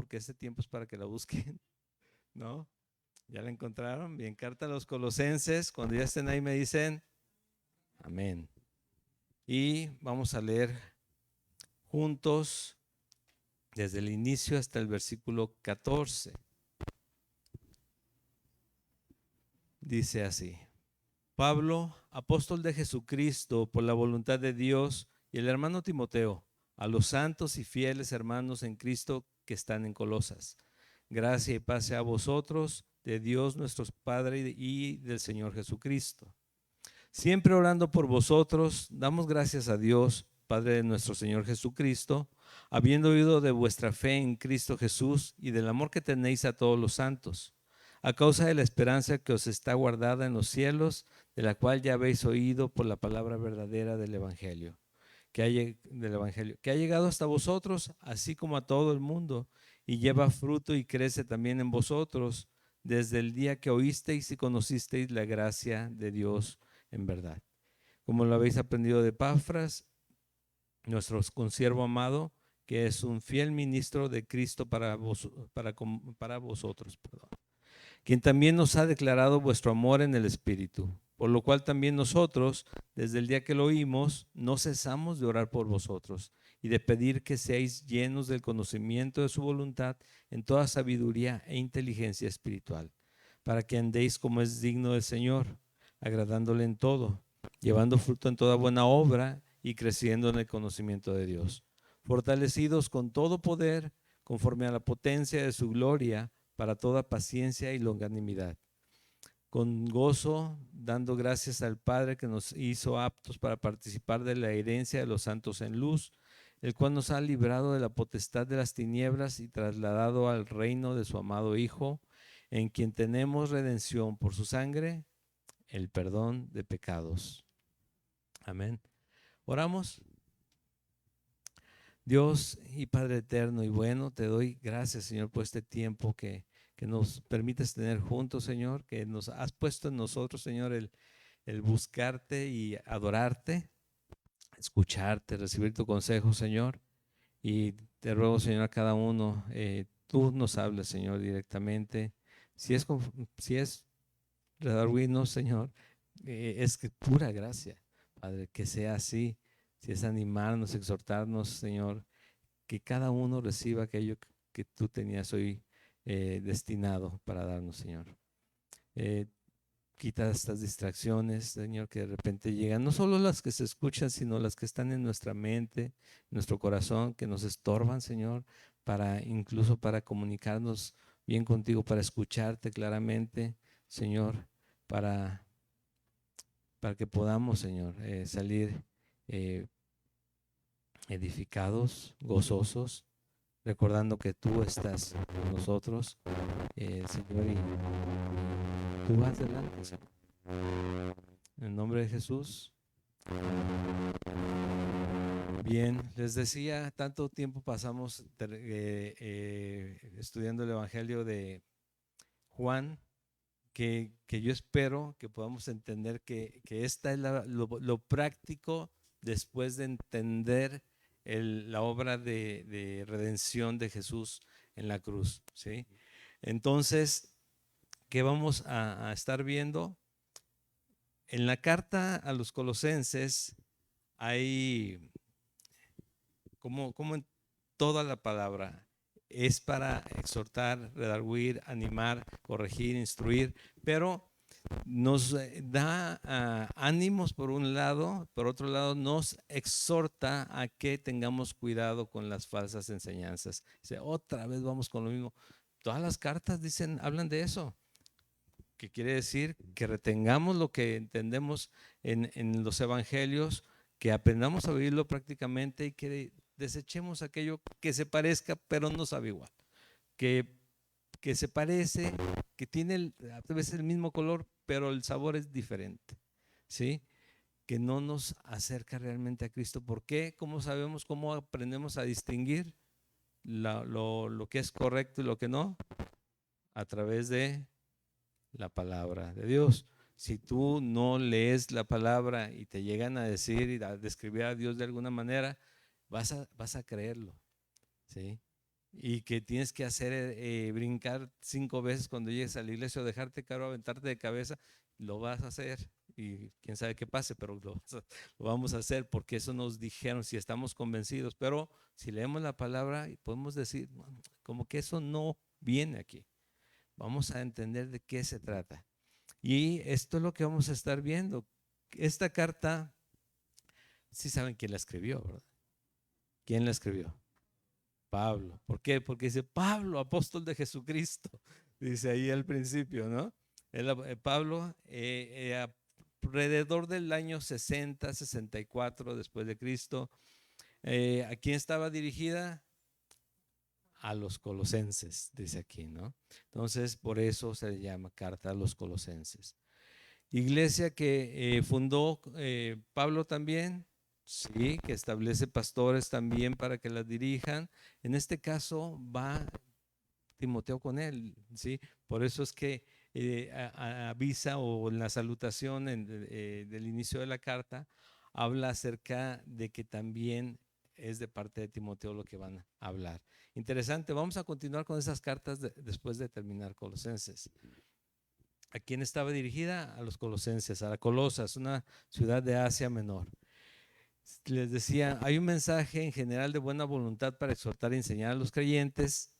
porque este tiempo es para que la busquen, ¿no? ¿Ya la encontraron? Bien, carta a los Colosenses. Cuando ya estén ahí me dicen amén. Y vamos a leer juntos desde el inicio hasta el versículo 14. Dice así: Pablo, apóstol de Jesucristo por la voluntad de Dios, y el hermano Timoteo, a los santos y fieles hermanos en Cristo que están en Colosas. Gracia y paz sea a vosotros, de Dios nuestro Padre y del Señor Jesucristo. Siempre orando por vosotros, damos gracias a Dios, Padre de nuestro Señor Jesucristo, habiendo oído de vuestra fe en Cristo Jesús y del amor que tenéis a todos los santos, a causa de la esperanza que os está guardada en los cielos, de la cual ya habéis oído por la palabra verdadera del Evangelio, que ha llegado hasta vosotros, así como a todo el mundo, y lleva fruto y crece también en vosotros, desde el día que oísteis y conocisteis la gracia de Dios en verdad. Como lo habéis aprendido de Epafras, nuestro consiervo amado, que es un fiel ministro de Cristo para vosotros, perdón, quien también nos ha declarado vuestro amor en el Espíritu, por lo cual también nosotros, desde el día que lo oímos, no cesamos de orar por vosotros y de pedir que seáis llenos del conocimiento de su voluntad en toda sabiduría e inteligencia espiritual, para que andéis como es digno del Señor, agradándole en todo, llevando fruto en toda buena obra y creciendo en el conocimiento de Dios, fortalecidos con todo poder, conforme a la potencia de su gloria, para toda paciencia y longanimidad, con gozo, dando gracias al Padre que nos hizo aptos para participar de la herencia de los santos en luz, el cual nos ha librado de la potestad de las tinieblas y trasladado al reino de su amado Hijo, en quien tenemos redención por su sangre, el perdón de pecados. Amén. Oramos. Dios y Padre eterno y bueno, te doy gracias, Señor, por este tiempo que nos permites tener juntos, Señor, que nos has puesto en nosotros, Señor, el buscarte y adorarte, escucharte, recibir tu consejo, Señor. Y te ruego, Señor, a cada uno, tú nos hables, Señor, directamente. Si es redarguirnos, Señor, es que pura gracia, Padre, que sea así. Si es animarnos, exhortarnos, Señor, que cada uno reciba aquello que tú tenías hoy destinado para darnos, Señor. Quita estas distracciones, Señor, que de repente llegan, no solo las que se escuchan, sino las que están en nuestra mente, nuestro corazón, que nos estorban, Señor, incluso para comunicarnos bien contigo, para escucharte claramente, Señor, para que podamos, Señor, salir edificados, gozosos, recordando que tú estás con nosotros, Señor, y tú vas delante, Señor. En el nombre de Jesús. Bien, les decía, tanto tiempo pasamos estudiando el Evangelio de Juan, que yo espero que podamos entender que esta es lo práctico después de entender la obra de redención de Jesús en la cruz, ¿sí? Entonces, ¿qué vamos a estar viendo? En la carta a los Colosenses hay, como en toda la palabra, es para exhortar, redarguir, animar, corregir, instruir, pero nos da ánimos por un lado, por otro lado nos exhorta a que tengamos cuidado con las falsas enseñanzas. Otra vez vamos con lo mismo. Todas las cartas hablan de eso, que quiere decir que retengamos lo que entendemos en los evangelios, que aprendamos a vivirlo prácticamente y que desechemos aquello que se parezca pero no sabe igual, que se parece, que tiene a veces el mismo color pero el sabor es diferente, ¿sí? Que no nos acerca realmente a Cristo. ¿Por qué? ¿Cómo sabemos, cómo aprendemos a distinguir lo que es correcto y lo que no? A través de la palabra de Dios. Si tú no lees la palabra y te llegan a decir y a describir a Dios de alguna manera, vas a creerlo, ¿sí? y que tienes que hacer brincar 5 veces cuando llegues a la iglesia o dejarte caro, aventarte de cabeza, lo vas a hacer y quién sabe qué pase, pero lo vamos a hacer porque eso nos dijeron si estamos convencidos. Pero si leemos la palabra podemos decir como que eso no viene aquí. Vamos a entender de qué se trata. Y esto es lo que vamos a estar viendo. Esta carta, sí saben quién la escribió, ¿verdad? ¿Quién la escribió? Pablo. ¿Por qué? Porque dice Pablo, apóstol de Jesucristo. Dice ahí al principio, ¿no? Pablo, alrededor del año 60, 64 después de Cristo, ¿a quién estaba dirigida? A los colosenses, dice aquí, ¿no? Entonces, por eso se le llama carta a los colosenses. Iglesia que fundó Pablo también, sí, que establece pastores también para que la dirijan. En este caso va Timoteo con él, ¿sí? Por eso es que avisa o en la salutación del inicio de la carta, habla acerca de que también es de parte de Timoteo lo que van a hablar. Interesante, vamos a continuar con esas cartas después de terminar Colosenses. ¿A quién estaba dirigida? A los colosenses, a la Colosas, una ciudad de Asia Menor. Les decía, hay un mensaje en general de buena voluntad para exhortar y enseñar a los creyentes,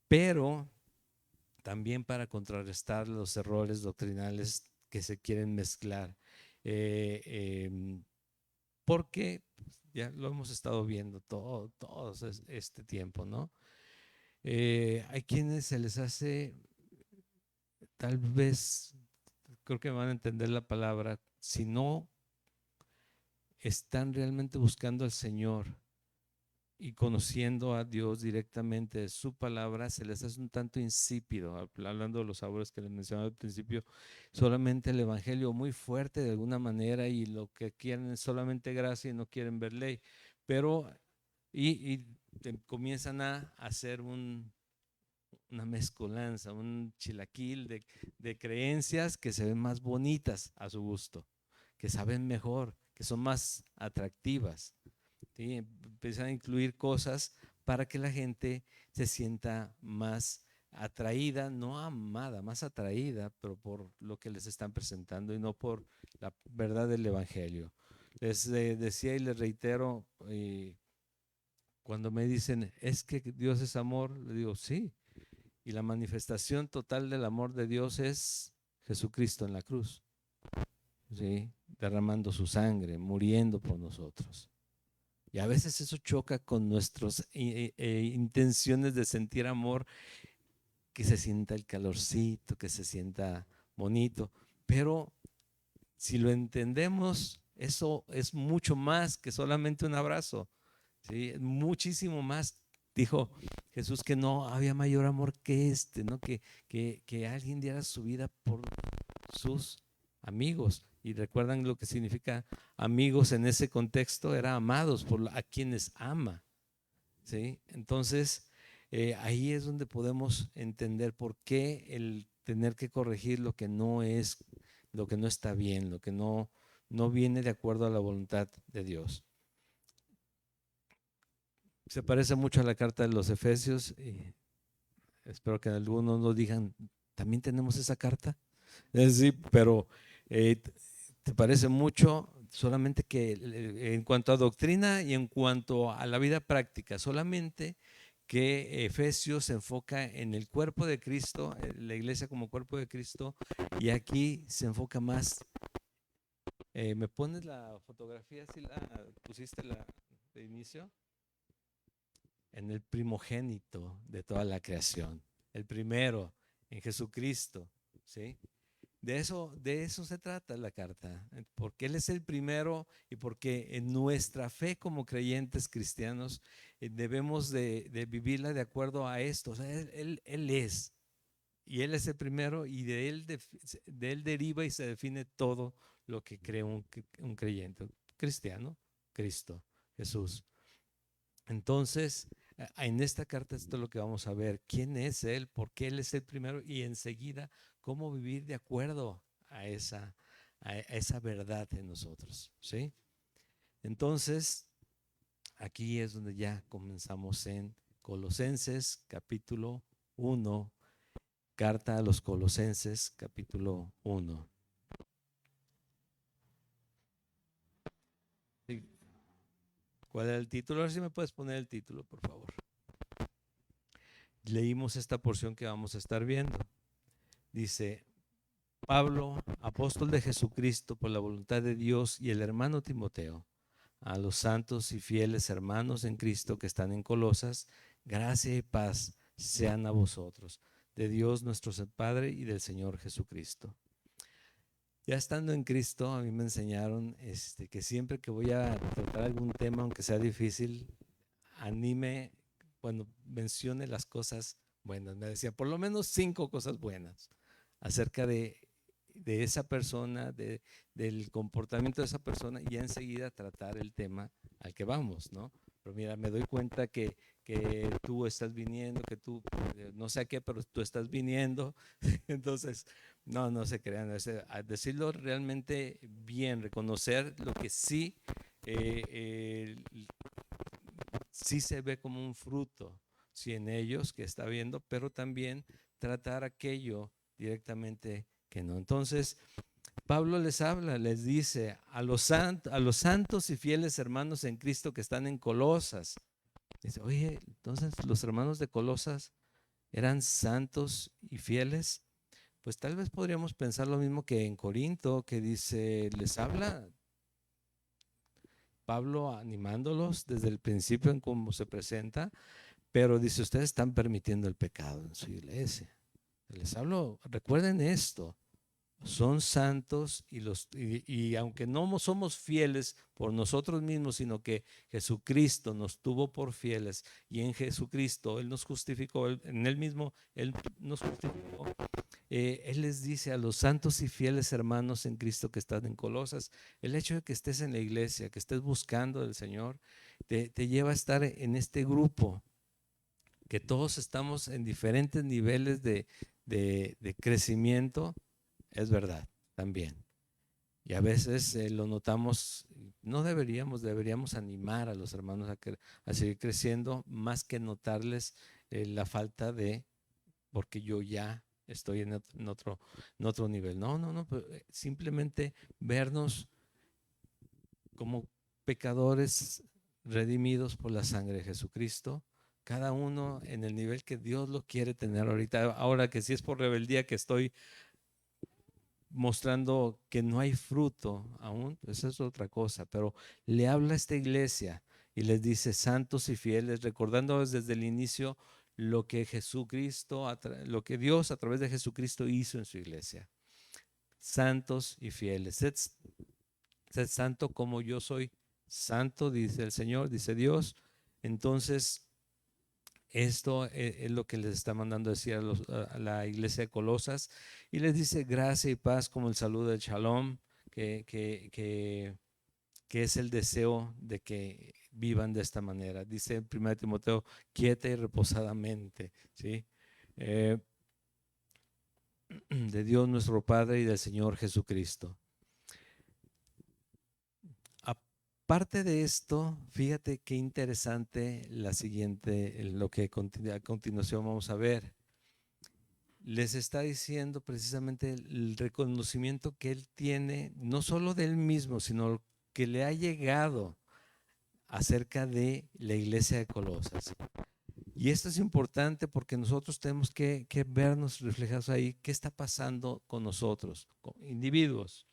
pero también para contrarrestar los errores doctrinales que se quieren mezclar. Porque ya lo hemos estado viendo todo este tiempo, ¿no? Hay quienes se les hace, tal vez, creo que van a entender la palabra, si no están realmente buscando al Señor y conociendo a Dios directamente de su palabra, se les hace un tanto insípido, hablando de los sabores que les mencionaba al principio, solamente el evangelio muy fuerte de alguna manera y lo que quieren es solamente gracia y no quieren ver ley, pero y comienzan a hacer una mezcolanza, un chilaquil de creencias que se ven más bonitas a su gusto, que saben mejor, que son más atractivas. ¿Sí? Empiezan a incluir cosas para que la gente se sienta más atraída, no amada, más atraída, pero por lo que les están presentando y no por la verdad del Evangelio. Les decía y les reitero, cuando me dicen, es que Dios es amor, le digo, sí. Y la manifestación total del amor de Dios es Jesucristo en la cruz, ¿sí? Derramando su sangre, muriendo por nosotros. Y a veces eso choca con nuestras intenciones de sentir amor, que se sienta el calorcito, que se sienta bonito. Pero si lo entendemos, eso es mucho más que solamente un abrazo, ¿sí? Muchísimo más. Dijo Jesús que no había mayor amor que este, ¿no? Que alguien diera su vida por sus amigos. Y recuerdan lo que significa amigos en ese contexto, era amados por a quienes ama, ¿sí? Entonces, ahí es donde podemos entender por qué el tener que corregir lo que no es, lo que no está bien, lo que no viene de acuerdo a la voluntad de Dios. Se parece mucho a la carta de los Efesios y espero que algunos nos digan, ¿también tenemos esa carta? Sí, pero te parece mucho, solamente que en cuanto a doctrina y en cuanto a la vida práctica, solamente que Efesios se enfoca en el cuerpo de Cristo, la iglesia como cuerpo de Cristo, y aquí se enfoca más. ¿Me pones la fotografía si la pusiste de inicio? En el primogénito de toda la creación, el primero en Jesucristo, ¿sí? De eso se trata la carta, porque Él es el primero y porque en nuestra fe como creyentes cristianos debemos de vivirla de acuerdo a esto. O sea, él es, y Él es el primero y de él deriva y se define todo lo que cree un creyente cristiano, Cristo, Jesús. Entonces, en esta carta esto es lo que vamos a ver, quién es Él, por qué Él es el primero y enseguida cómo vivir de acuerdo a esa verdad en nosotros, ¿sí? Entonces, aquí es donde ya comenzamos Colosenses capítulo 1, carta a los Colosenses capítulo 1. ¿Cuál era el título? Ahora sí me puedes poner el título, por favor. Leímos esta porción que vamos a estar viendo. Dice: Pablo, apóstol de Jesucristo por la voluntad de Dios, y el hermano Timoteo, a los santos y fieles hermanos en Cristo que están en Colosas, gracia y paz sean a vosotros, de Dios nuestro Padre y del Señor Jesucristo. Ya estando en Cristo, a mí me enseñaron que siempre que voy a tratar algún tema, aunque sea difícil, mencione las cosas buenas. Me decía por lo menos 5 cosas buenas acerca de esa persona, del comportamiento de esa persona, y ya enseguida tratar el tema al que vamos, ¿no? Pero mira, me doy cuenta que tú estás viniendo, que tú, no sé a qué, pero tú estás viniendo. Entonces, no se crean. A decirlo realmente bien, reconocer lo que sí, sí se ve como un fruto, sí, en ellos que está viendo, pero también tratar aquello directamente que no. Entonces, Pablo les habla, les dice a los santos y fieles hermanos en Cristo que están en Colosas. Dice: oye, entonces los hermanos de Colosas eran santos y fieles. Pues tal vez podríamos pensar lo mismo que en Corinto, que dice, les habla Pablo animándolos desde el principio en cómo se presenta, pero dice: ustedes están permitiendo el pecado en su iglesia. Les hablo, recuerden esto, son santos y aunque no somos fieles por nosotros mismos, sino que Jesucristo nos tuvo por fieles, y en Jesucristo Él nos justificó, en Él mismo Él nos justificó. Él les dice a los santos y fieles hermanos en Cristo que están en Colosas, el hecho de que estés en la iglesia, que estés buscando al Señor, te lleva a estar en este grupo, que todos estamos en diferentes niveles de crecimiento. Es verdad, también. Y a veces lo notamos, no deberíamos animar a los hermanos a seguir creciendo, más que notarles la falta de, porque yo ya estoy en otro nivel. No, simplemente vernos como pecadores redimidos por la sangre de Jesucristo, cada uno en el nivel que Dios lo quiere tener ahorita. Ahora, que si es por rebeldía que estoy mostrando que no hay fruto aún, pues eso es otra cosa. Pero le habla a esta iglesia y les dice: santos y fieles, recordándoles desde el inicio lo que lo que Dios a través de Jesucristo hizo en su iglesia. Santos y fieles, sed santo como yo soy santo, dice el Señor, dice Dios. Entonces, esto es lo que les está mandando decir a la iglesia de Colosas, y les dice: gracia y paz como el saludo del Shalom, que es el deseo de que vivan de esta manera. Dice en 1 Timoteo: quieta y reposadamente, ¿sí? De Dios nuestro Padre y del Señor Jesucristo. Aparte de esto, fíjate qué interesante lo que a continuación vamos a ver. Les está diciendo precisamente el reconocimiento que él tiene, no solo de él mismo, sino que le ha llegado acerca de la iglesia de Colosas. Y esto es importante porque nosotros tenemos que vernos reflejados ahí. ¿Qué está pasando con nosotros, como individuos,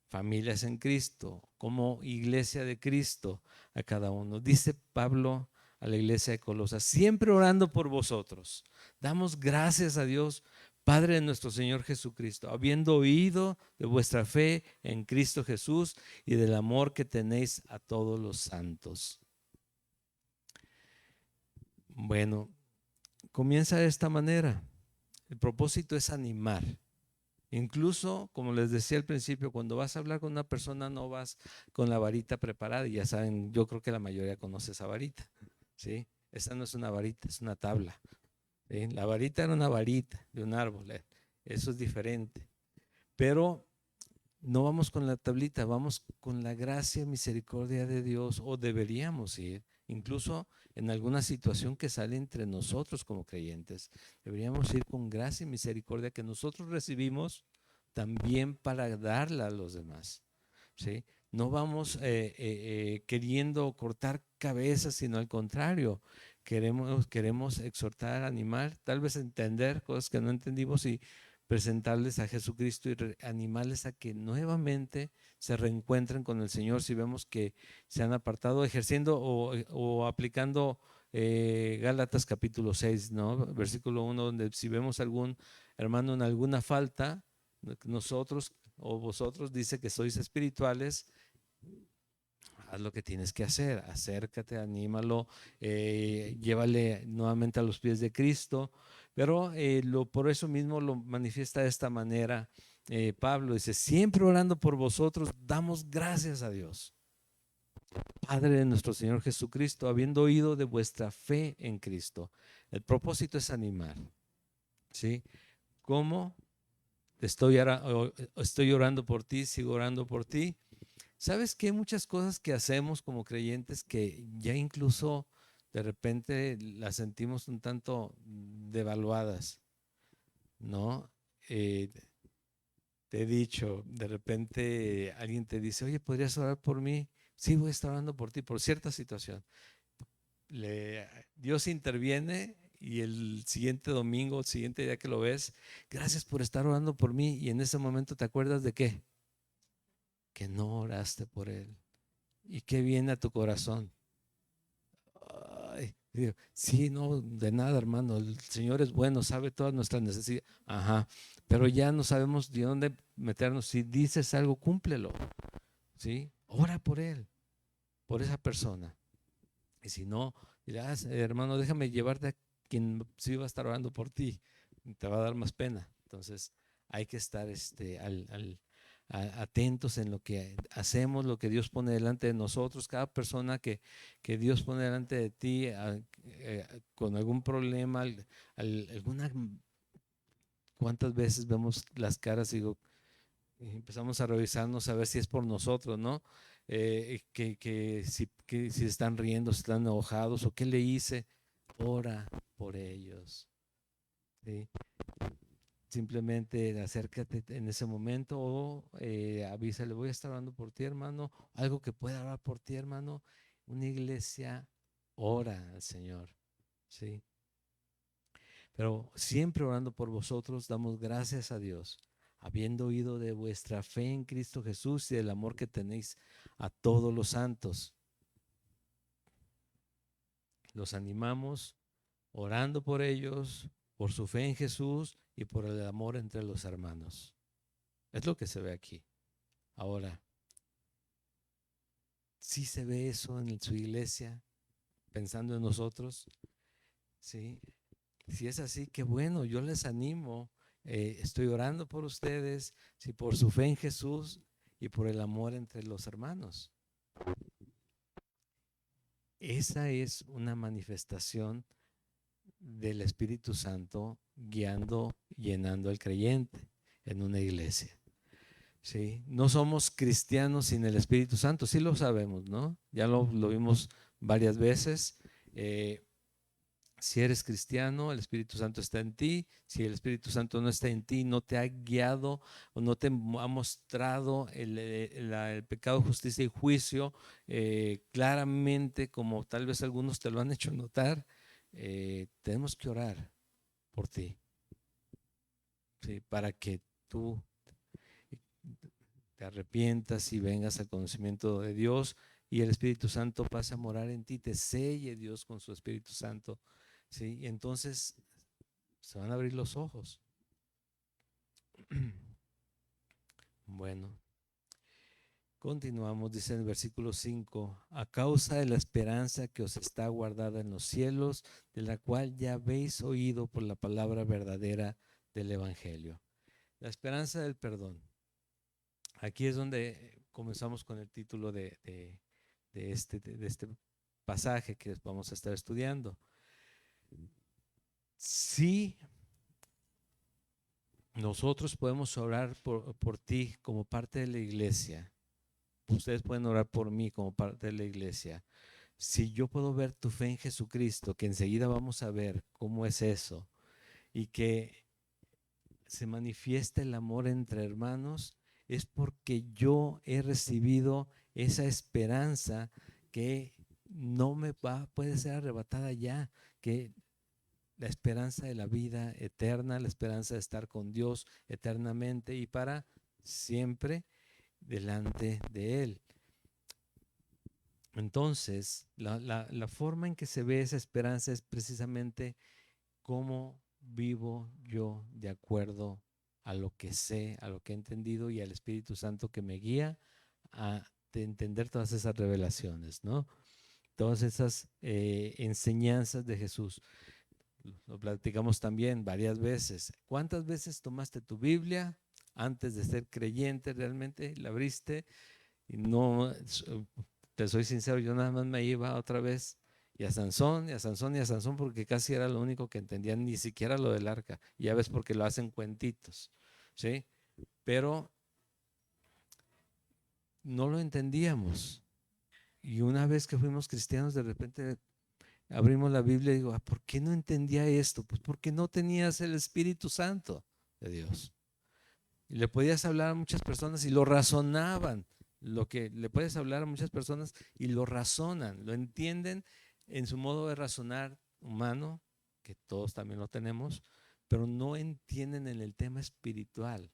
familias en Cristo, como iglesia de Cristo, a cada uno? Dice Pablo a la iglesia de Colosas: siempre orando por vosotros, damos gracias a Dios, Padre de nuestro Señor Jesucristo, habiendo oído de vuestra fe en Cristo Jesús y del amor que tenéis a todos los santos. Bueno, comienza de esta manera. El propósito es animar. Incluso, como les decía al principio, cuando vas a hablar con una persona, no vas con la varita preparada. Y ya saben, yo creo que la mayoría conoce esa varita, ¿sí? Esa no es una varita, es una tabla, ¿sí? La varita era una varita de un árbol, eso es diferente. Pero no vamos con la tablita, vamos con la gracia y misericordia de Dios, o deberíamos ir incluso en alguna situación que sale entre nosotros como creyentes. Deberíamos ir con gracia y misericordia que nosotros recibimos también para darla a los demás, ¿sí? No vamos queriendo cortar cabezas, sino al contrario, queremos exhortar, animar, tal vez entender cosas que no entendimos y presentarles a Jesucristo y animarles a que nuevamente se reencuentren con el Señor si vemos que se han apartado, ejerciendo o aplicando Gálatas capítulo 6, ¿no? Versículo 1, donde si vemos algún hermano en alguna falta, nosotros o vosotros dice que sois espirituales, haz lo que tienes que hacer, acércate, anímalo, llévale nuevamente a los pies de Cristo, pero por eso mismo lo manifiesta de esta manera. Pablo dice, siempre orando por vosotros, damos gracias a Dios, Padre de nuestro Señor Jesucristo, habiendo oído de vuestra fe en Cristo. El propósito es animar, ¿sí? ¿Cómo? Estoy orando por ti, sigo orando por ti. ¿Sabes que hay muchas cosas que hacemos como creyentes que ya incluso de repente las sentimos un tanto devaluadas, ¿no? Te he dicho, de repente alguien te dice, oye, ¿podrías orar por mí? Sí, voy a estar orando por ti, por cierta situación. Dios interviene y el siguiente domingo, el siguiente día que lo ves, gracias por estar orando por mí, y en ese momento te acuerdas de qué, que no oraste por él. ¿Y qué viene a tu corazón? Ay, digo, sí, no, de nada, hermano. El Señor es bueno, sabe todas nuestras necesidades. Ajá, pero ya no sabemos de dónde meternos. Si dices algo, cúmplelo, ¿sí? Ora por él, por esa persona. Y si no, dirás, hermano, déjame llevarte a quien sí va a estar orando por ti. Te va a dar más pena. Entonces, hay que estar atentos en lo que hacemos, lo que Dios pone delante de nosotros. Cada persona que Dios pone delante de ti con algún problema, ¿cuántas veces vemos las caras y digo, empezamos a revisarnos a ver si es por nosotros, ¿no? Que si están riendo, si están enojados o qué le hice. Ora por ellos, ¿sí? Simplemente acércate en ese momento o avísale, voy a estar orando por ti, hermano. Algo que pueda orar por ti, hermano. Una iglesia ora al Señor, ¿sí? Pero siempre orando por vosotros, damos gracias a Dios, habiendo oído de vuestra fe en Cristo Jesús y del amor que tenéis a todos los santos. Los animamos orando por ellos, por su fe en Jesús y por el amor entre los hermanos. Es lo que se ve aquí. Ahora, ¿sí se ve eso en su iglesia, pensando en nosotros? ¿Sí? Si es así, qué bueno, yo les animo. Estoy orando por ustedes, sí, por su fe en Jesús y por el amor entre los hermanos. Esa es una manifestación del Espíritu Santo guiando, llenando al creyente en una iglesia. ¿Sí? No somos cristianos sin el Espíritu Santo, sí lo sabemos, ¿no? Ya lo vimos varias veces. Si eres cristiano, el Espíritu Santo está en ti. Si el Espíritu Santo no está en ti, no te ha guiado o no te ha mostrado el pecado, justicia y juicio claramente, como tal vez algunos te lo han hecho notar, tenemos que orar por ti, ¿sí? Para que tú te arrepientas y vengas al conocimiento de Dios y el Espíritu Santo pase a morar en ti, te selle Dios con su Espíritu Santo, ¿sí? Y entonces se van a abrir los ojos. Bueno, continuamos, dice en el versículo 5, a causa de la esperanza que os está guardada en los cielos, de la cual ya habéis oído por la palabra verdadera del Evangelio. La esperanza del perdón. Aquí es donde comenzamos con el título de este pasaje que vamos a estar estudiando. Sí, nosotros podemos orar por ti como parte de la iglesia. Ustedes pueden orar por mí como parte de la iglesia. Si yo puedo ver tu fe en Jesucristo, que enseguida vamos a ver cómo es eso, y que se manifiesta el amor entre hermanos, es porque yo he recibido esa esperanza que no me puede ser arrebatada ya, que la esperanza de la vida eterna, la esperanza de estar con Dios eternamente y para siempre delante de Él. Entonces, la forma en que se ve esa esperanza es precisamente cómo vivo yo de acuerdo a lo que sé, a lo que he entendido y al Espíritu Santo que me guía a entender todas esas revelaciones, ¿no? Todas esas enseñanzas de Jesús. Lo platicamos también varias veces. ¿Cuántas veces tomaste tu Biblia antes de ser creyente realmente? ¿La abriste? Y no, te soy sincero, yo nada más me iba otra vez y a Sansón, y a Sansón, y a Sansón, porque casi era lo único que entendían, ni siquiera lo del arca. Y ya ves, porque lo hacen cuentitos, ¿sí? Pero no lo entendíamos. Y una vez que fuimos cristianos, de repente abrimos la Biblia y digo, ¿por qué no entendía esto? Pues porque no tenías el Espíritu Santo de Dios. Y le podías hablar a muchas personas y lo razonaban. Lo que le puedes hablar a muchas personas y lo razonan, lo entienden en su modo de razonar humano, que todos también lo tenemos, pero no entienden en el tema espiritual.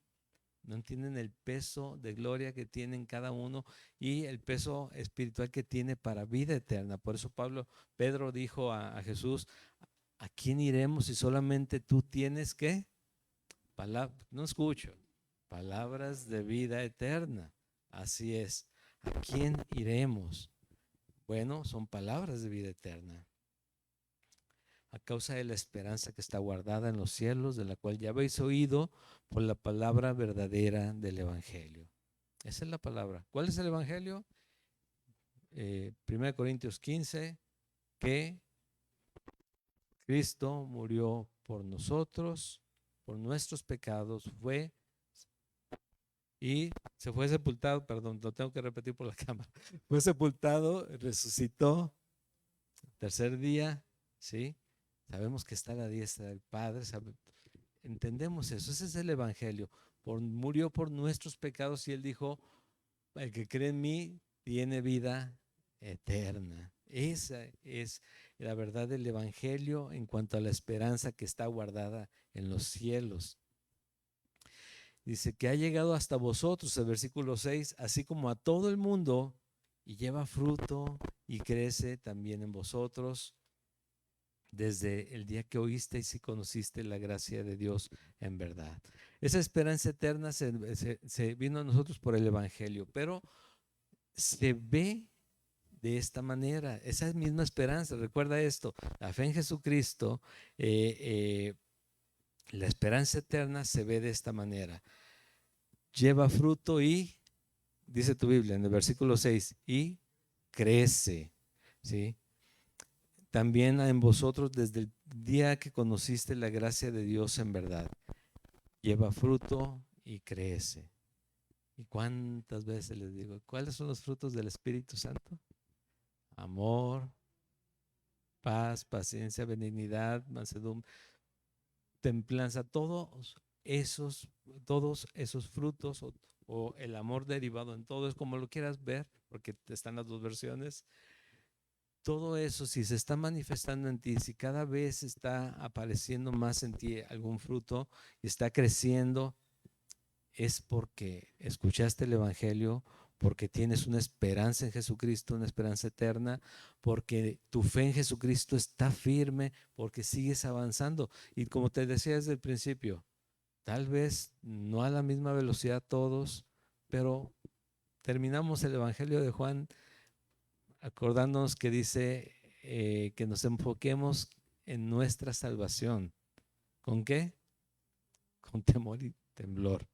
No entienden el peso de gloria que tienen cada uno y el peso espiritual que tiene para vida eterna. Por eso Pedro dijo a Jesús, ¿a quién iremos si solamente tú tienes qué? No escucho. Palabras de vida eterna. Así es. ¿A quién iremos? Bueno, son palabras de vida eterna. A causa de la esperanza que está guardada en los cielos, de la cual ya habéis oído por la palabra verdadera del Evangelio. Esa es la palabra. ¿Cuál es el Evangelio? 1 Corintios 15, que Cristo murió por nosotros, por nuestros pecados, se fue sepultado, perdón, lo tengo que repetir por la cámara, fue sepultado, resucitó, tercer día, ¿sí? Sabemos que está a la diestra del Padre, entendemos eso, ese es el Evangelio. Murió por nuestros pecados y Él dijo, el que cree en mí tiene vida eterna. Esa es la verdad del Evangelio en cuanto a la esperanza que está guardada en los cielos. Dice que ha llegado hasta vosotros, el versículo 6, así como a todo el mundo, y lleva fruto y crece también en vosotros desde el día que oísteis y conociste la gracia de Dios en verdad. Esa esperanza eterna se vino a nosotros por el Evangelio, pero se ve de esta manera, esa misma esperanza. Recuerda esto, la fe en Jesucristo, la esperanza eterna se ve de esta manera. Lleva fruto y, dice tu Biblia en el versículo 6, y crece, ¿sí? También en vosotros desde el día que conociste la gracia de Dios en verdad. Lleva fruto y crece. ¿Y cuántas veces les digo, cuáles son los frutos del Espíritu Santo? Amor, paz, paciencia, benignidad, mansedumbre, templanza, todos esos frutos o el amor derivado en todo, es como lo quieras ver, porque están las dos versiones. Todo eso, si se está manifestando en ti, si cada vez está apareciendo más en ti algún fruto y está creciendo, es porque escuchaste el Evangelio, porque tienes una esperanza en Jesucristo, una esperanza eterna, porque tu fe en Jesucristo está firme, porque sigues avanzando. Y como te decía desde el principio, tal vez no a la misma velocidad todos, pero terminamos el Evangelio de Juan acordándonos que dice que nos enfoquemos en nuestra salvación. ¿Con qué? Con temor y temblor.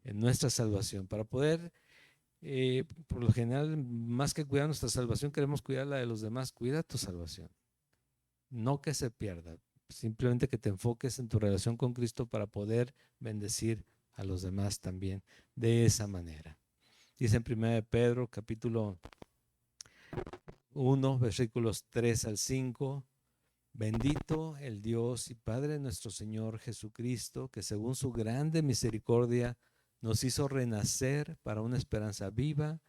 En nuestra salvación. Para poder, por lo general, más que cuidar nuestra salvación, queremos cuidar la de los demás. Cuida tu salvación. No que se pierda. Simplemente que te enfoques en tu relación con Cristo para poder bendecir a los demás también de esa manera. Dice en 1 Pedro capítulo 1, versículos 3 al 5. Bendito el Dios y Padre de nuestro Señor Jesucristo, que según su grande misericordia nos hizo renacer para una esperanza viva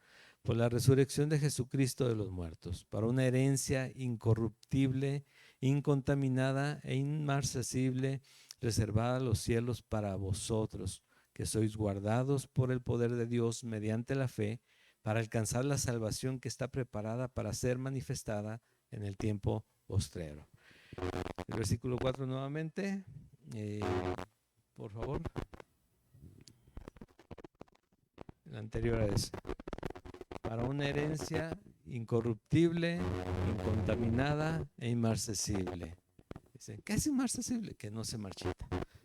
por la resurrección de Jesucristo de los muertos, para una herencia incorruptible, incontaminada e inmarcesible, reservada a los cielos para vosotros, que sois guardados por el poder de Dios mediante la fe, para alcanzar la salvación que está preparada para ser manifestada en el tiempo postrero. El versículo 4 nuevamente, por favor. El anterior a ese. Para una herencia incorruptible, incontaminada e inmarcesible. Dicen, ¿qué es inmarcesible? Que no se marchita.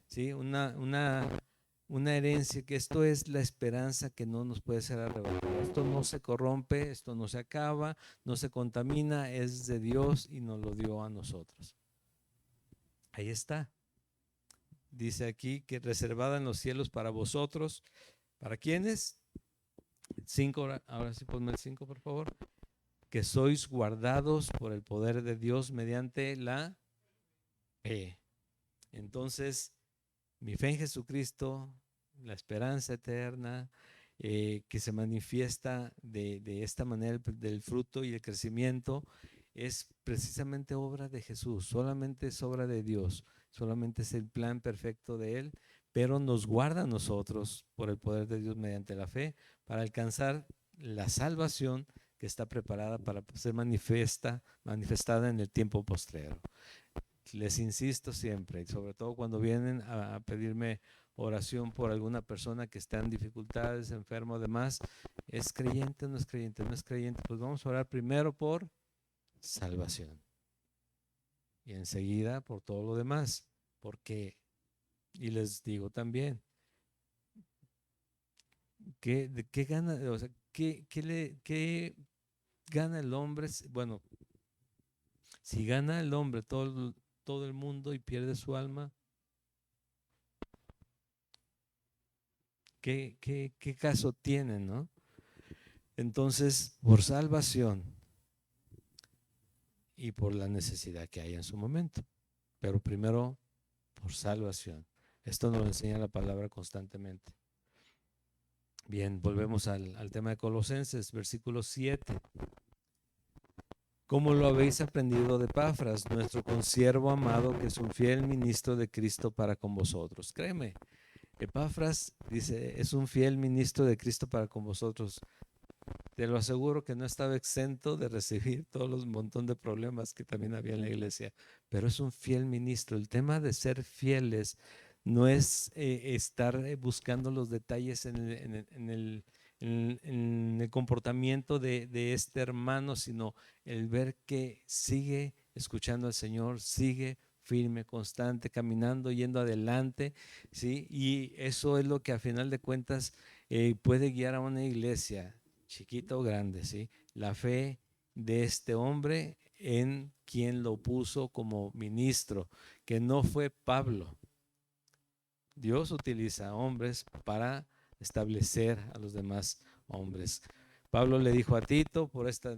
¿Sí? Una herencia, que esto es la esperanza que no nos puede ser arrebatada. Esto no se corrompe, esto no se acaba, no se contamina, es de Dios y nos lo dio a nosotros. Ahí está. Dice aquí que reservada en los cielos para vosotros. ¿Para quiénes? 5, ahora sí ponme el 5, por favor. Que sois guardados por el poder de Dios mediante la fe. Entonces, mi fe en Jesucristo, la esperanza eterna, que se manifiesta de esta manera del fruto y el crecimiento, es precisamente obra de Jesús, solamente es obra de Dios, solamente es el plan perfecto de Él, pero nos guarda a nosotros por el poder de Dios mediante la fe para alcanzar la salvación que está preparada para ser manifestada en el tiempo postrero. Les insisto siempre, y sobre todo cuando vienen a pedirme oración por alguna persona que está en dificultades, enfermo, demás, ¿es creyente o no es creyente? No es creyente, pues vamos a orar primero por salvación y enseguida por todo lo demás, porque, y les digo también, ¿qué gana? O sea, ¿qué gana el hombre? Bueno, si gana el hombre todo el mundo y pierde su alma, ¿qué caso tiene, no? Entonces, por salvación y por la necesidad que hay en su momento, pero primero por salvación. Esto nos lo enseña la palabra constantemente. Bien, volvemos al tema de Colosenses, versículo 7. ¿Cómo lo habéis aprendido de Epafras, nuestro consiervo amado, que es un fiel ministro de Cristo para con vosotros? Créeme, Epafras dice, es un fiel ministro de Cristo para con vosotros. Te lo aseguro que no estaba exento de recibir todos los montón de problemas que también había en la iglesia, pero es un fiel ministro. El tema de ser fieles no es estar buscando los detalles en el comportamiento de este hermano, sino el ver que sigue escuchando al Señor, sigue firme, constante, caminando, yendo adelante, ¿sí? Y eso es lo que a final de cuentas puede guiar a una iglesia, chiquita o grande, ¿sí? La fe de este hombre en quien lo puso como ministro, que no fue Pablo. Dios utiliza hombres para establecer a los demás hombres. Pablo le dijo a Tito, por esta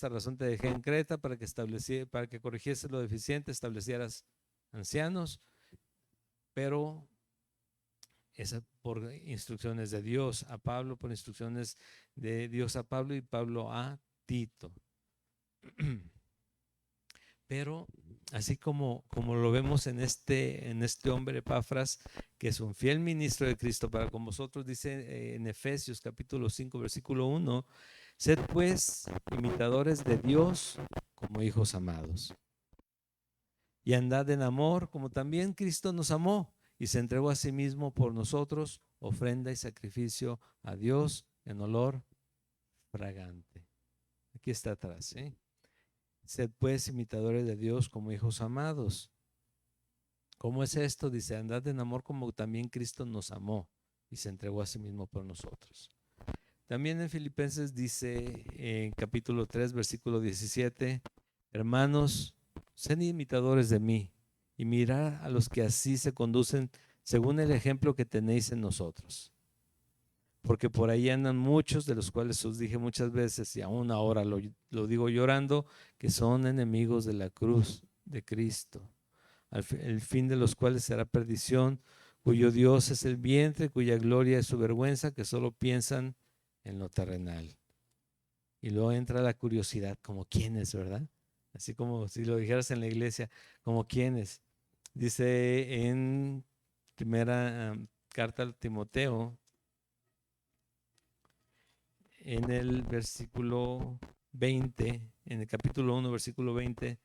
razón te dejé en Creta para que corrigiese lo deficiente, establecieras ancianos, pero esa por instrucciones de Dios a Pablo, por instrucciones de Dios a Pablo y Pablo a Tito. Pero así como lo vemos en este hombre Epafras, que es un fiel ministro de Cristo para con vosotros, dice en Efesios capítulo 5, versículo 1, sed pues imitadores de Dios como hijos amados. Y andad en amor como también Cristo nos amó y se entregó a sí mismo por nosotros, ofrenda y sacrificio a Dios en olor fragante. Aquí está atrás, ¿eh? Sed pues imitadores de Dios como hijos amados. ¿Cómo es esto? Dice, andad en amor como también Cristo nos amó y se entregó a sí mismo por nosotros. También en Filipenses dice en capítulo 3, versículo 17, hermanos, sed imitadores de mí y mirad a los que así se conducen según el ejemplo que tenéis en nosotros. porque por ahí andan muchos, de los cuales os dije muchas veces, y aún ahora lo digo llorando, que son enemigos de la cruz de Cristo, el fin de los cuales será perdición, cuyo Dios es el vientre, cuya gloria es su vergüenza, que solo piensan en lo terrenal. Y luego entra la curiosidad, como quiénes, ¿verdad? Así como si lo dijeras en la iglesia, como quiénes. Dice en primera carta al Timoteo, en el versículo 20, en el capítulo 1, versículo 20,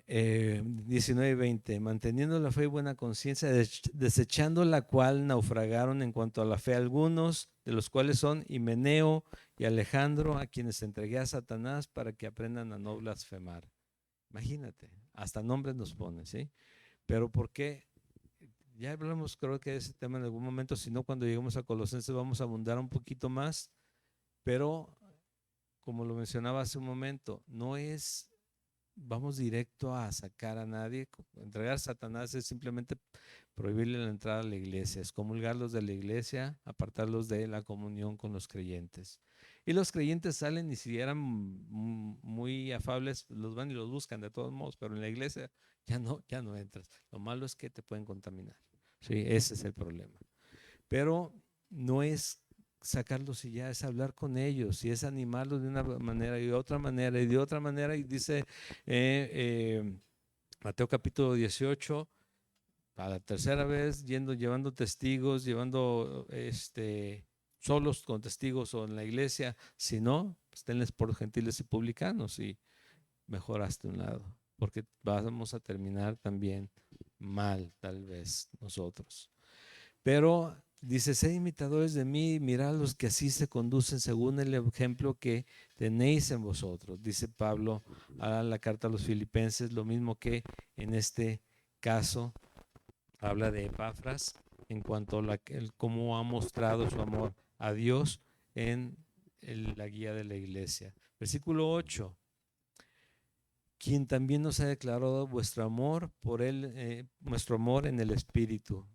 19 y 20, manteniendo la fe y buena conciencia, desechando la cual naufragaron en cuanto a la fe algunos, de los cuales son Himeneo y Alejandro, a quienes entregué a Satanás para que aprendan a no blasfemar. Imagínate, hasta nombres nos ponen, ¿sí? Pero ¿por qué? Ya hablamos, creo que de ese tema en algún momento, si no, cuando lleguemos a Colosenses vamos a abundar un poquito más, pero como lo mencionaba hace un momento, no es vamos directo a sacar a nadie. Entregar a Satanás es simplemente prohibirle la entrada a la iglesia, excomulgarlos de la iglesia, apartarlos de la comunión con los creyentes. Y los creyentes salen y si eran muy afables, los van y los buscan de todos modos, pero en la iglesia ya no entras. Lo malo es que te pueden contaminar. Sí, ese es el problema. Pero no es sacarlos y ya, es hablar con ellos y es animarlos de una manera y de otra manera y de otra manera. Y dice Mateo capítulo 18, a la tercera vez, llevando testigos, llevando solos con testigos o en la iglesia, si no, pues tenles por gentiles y publicanos y mejoraste un lado, porque vamos a terminar también mal, tal vez nosotros. Pero dice, sed imitadores de mí, mirad los que así se conducen según el ejemplo que tenéis en vosotros. Dice Pablo a la carta a los Filipenses, lo mismo que en este caso habla de Epafras en cuanto a cómo ha mostrado su amor a Dios en la guía de la iglesia. Versículo 8. Quien también nos ha declarado vuestro amor por él, nuestro amor en el Espíritu.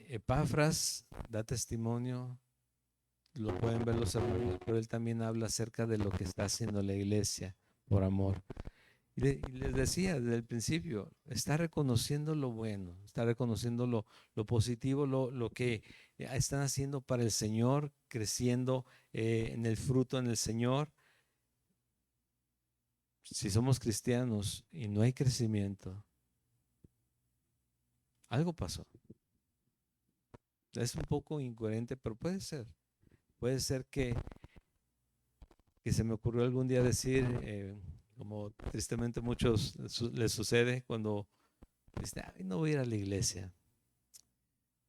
Epafras da testimonio, lo pueden ver los hermanos, pero él también habla acerca de lo que está haciendo la iglesia por amor. Y les decía desde el principio, está reconociendo lo bueno, está reconociendo lo positivo, lo que están haciendo para el Señor, creciendo en el fruto en el Señor. Si somos cristianos y no hay crecimiento, algo pasó. Es un poco incoherente, pero puede ser. Puede ser que se me ocurrió algún día decir, como tristemente muchos les sucede cuando dicen, ay, no voy a ir a la iglesia.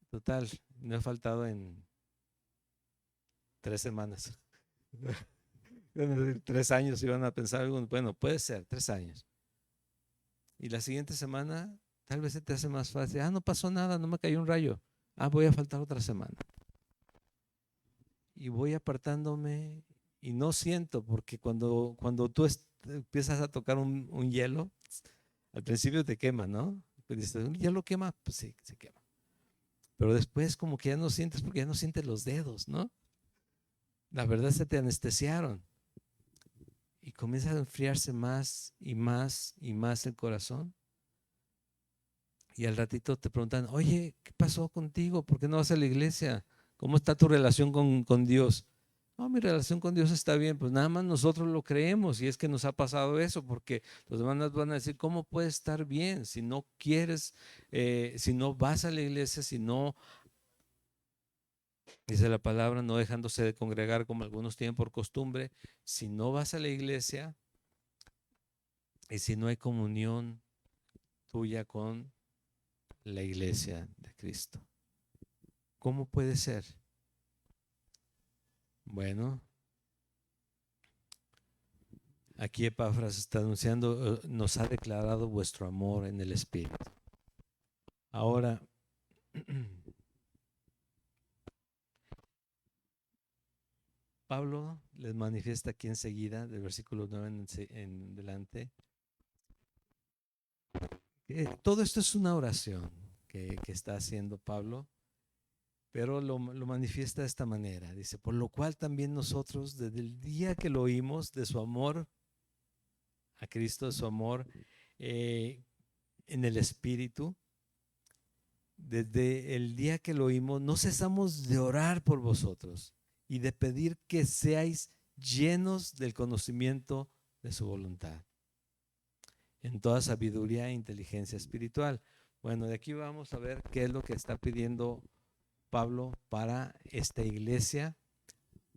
Total, no he faltado en 3 semanas. 3 años iban a pensar, bueno, puede ser, 3 años. Y la siguiente semana, tal vez se te hace más fácil. No pasó nada, no me cayó un rayo. Voy a faltar otra semana. Y voy apartándome y no siento, porque cuando tú empiezas a tocar un hielo, al principio te quema, ¿no? Pues dices, ¿un hielo quema? Pues sí, se quema. Pero después como que ya no sientes, porque ya no sientes los dedos, ¿no? La verdad se te anestesiaron. Y comienza a enfriarse más y más y más el corazón. Y al ratito te preguntan, oye, ¿qué pasó contigo? ¿Por qué no vas a la iglesia? ¿Cómo está tu relación con Dios? No, mi relación con Dios está bien, pues nada más nosotros lo creemos y es que nos ha pasado eso, porque los demás van a decir, ¿cómo puede estar bien si no quieres, si no vas a la iglesia, si no, dice la palabra, no dejándose de congregar como algunos tienen por costumbre, si no vas a la iglesia y si no hay comunión tuya con la iglesia de Cristo? ¿Cómo puede ser? Bueno, aquí Epafras está anunciando, nos ha declarado vuestro amor en el Espíritu. Ahora, Pablo les manifiesta aquí enseguida, del versículo 9 en delante, que todo esto es una oración que está haciendo Pablo pero lo manifiesta de esta manera. Dice, por lo cual también nosotros, desde el día que lo oímos, de su amor a Cristo, de su amor en el Espíritu, desde el día que lo oímos, no cesamos de orar por vosotros y de pedir que seáis llenos del conocimiento de su voluntad, en toda sabiduría e inteligencia espiritual. Bueno, de aquí vamos a ver qué es lo que está pidiendo Pablo para esta iglesia,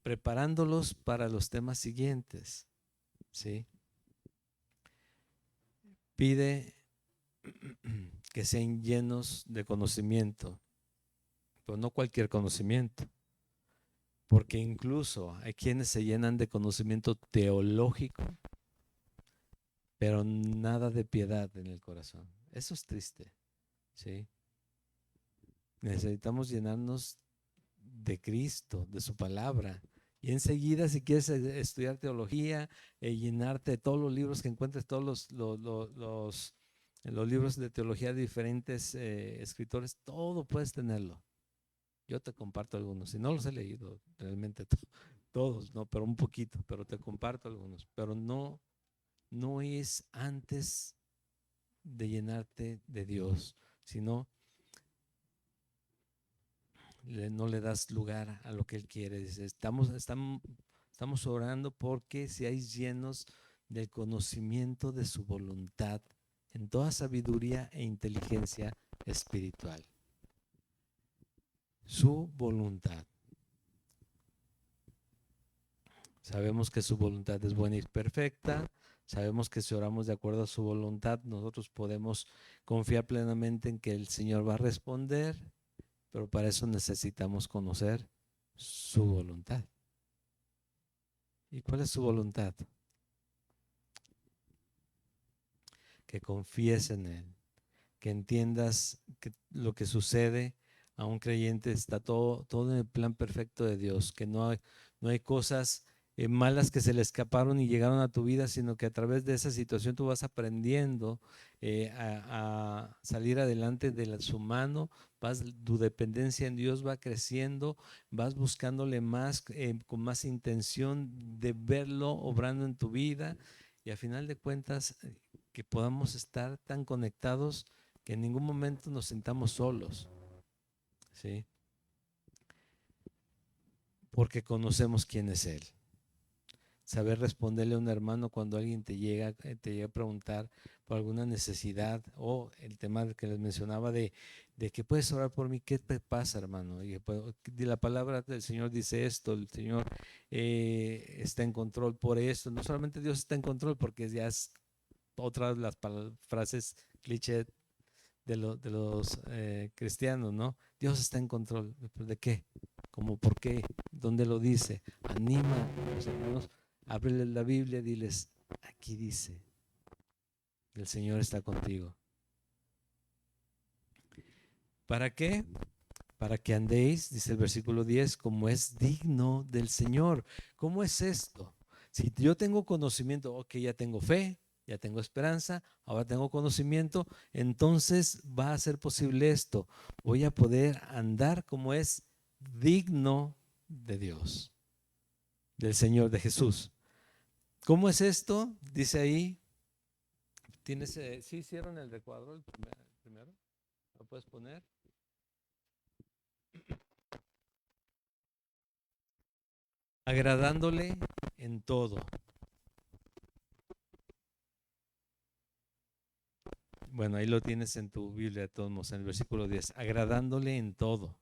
preparándolos para los temas siguientes, ¿sí? Pide que sean llenos de conocimiento, pero no cualquier conocimiento, porque incluso hay quienes se llenan de conocimiento teológico, pero nada de piedad en el corazón. Eso es triste, ¿sí? Necesitamos llenarnos de Cristo, de su palabra. Y enseguida, si quieres estudiar teología, llenarte de todos los libros que encuentres, todos los libros de teología de diferentes escritores, todo puedes tenerlo. Yo te comparto algunos, si no los he leído realmente todos, no, pero un poquito, pero te comparto algunos, pero no es antes de llenarte de Dios, sino no le das lugar a lo que Él quiere. Dice, estamos orando porque seáis llenos del conocimiento de su voluntad en toda sabiduría e inteligencia espiritual. Su voluntad. Sabemos que su voluntad es buena y perfecta. Sabemos que si oramos de acuerdo a su voluntad, nosotros podemos confiar plenamente en que el Señor va a responder, pero para eso necesitamos conocer su voluntad. ¿Y cuál es su voluntad? Que confíes en Él, que entiendas que lo que sucede a un creyente está todo en el plan perfecto de Dios, que no hay cosas malas que se le escaparon y llegaron a tu vida, sino que a través de esa situación tú vas aprendiendo a salir adelante de su mano, tu dependencia en Dios va creciendo, vas buscándole más, con más intención de verlo obrando en tu vida, y a final de cuentas que podamos estar tan conectados que en ningún momento nos sintamos solos, ¿sí? Porque conocemos quién es Él. Saber responderle a un hermano cuando alguien te llega a preguntar por alguna necesidad, o el tema que les mencionaba de que puedes orar por mí, ¿qué te pasa, hermano? Y la palabra del Señor dice esto, el Señor está en control por esto. No solamente Dios está en control, porque ya es otra de las frases cliché de los cristianos, ¿no? Dios está en control. ¿De qué? ¿Cómo por qué? ¿Dónde lo dice? Anima a los hermanos, ábreles la Biblia, diles, aquí dice, el Señor está contigo. ¿Para qué? Para que andéis, dice el versículo 10, como es digno del Señor. ¿Cómo es esto? Si yo tengo conocimiento, ok, ya tengo fe, ya tengo esperanza, ahora tengo conocimiento, entonces va a ser posible esto. Voy a poder andar como es digno de Dios, del Señor, de Jesús. ¿Cómo es esto? Dice ahí, ¿tienes, sí hicieron el recuadro el primero? ¿Lo puedes poner? Agradándole en todo. Bueno, ahí lo tienes en tu Biblia de todos modos, en el versículo 10. Agradándole en todo.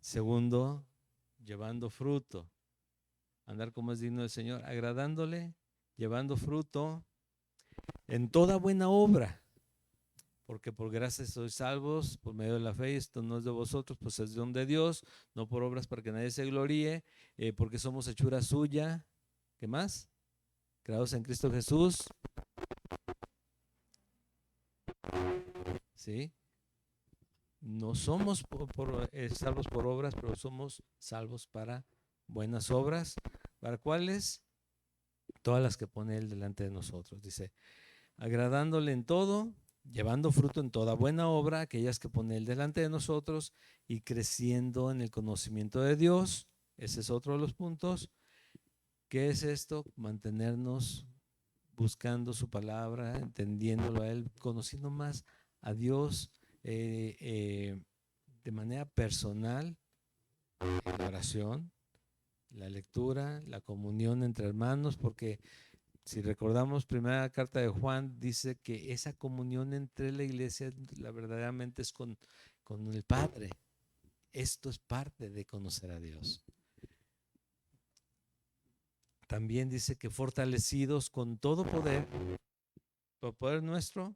Segundo, llevando fruto. Andar como es digno del Señor. Agradándole, llevando fruto en toda buena obra. Porque por gracia sois salvos por medio de la fe. Esto no es de vosotros, pues es don de Dios. No por obras para que nadie se gloríe. Porque somos hechura suya. ¿Qué más? Creados en Cristo Jesús. ¿Sí? No somos salvos por obras, pero somos salvos para buenas obras. ¿Para cuáles? Todas las que pone Él delante de nosotros. Dice, agradándole en todo llevando fruto en toda buena obra, aquellas que pone Él delante de nosotros, y creciendo en el conocimiento de Dios. Ese es otro de los puntos. ¿Qué es esto? Mantenernos buscando su palabra, entendiéndolo a Él, conociendo más a Dios de manera personal, en la oración, la lectura, la comunión entre hermanos, porque si recordamos primera carta de Juan, dice que esa comunión entre la iglesia verdaderamente es con el Padre. Esto es parte de conocer a Dios. También dice que fortalecidos con todo poder, por poder nuestro,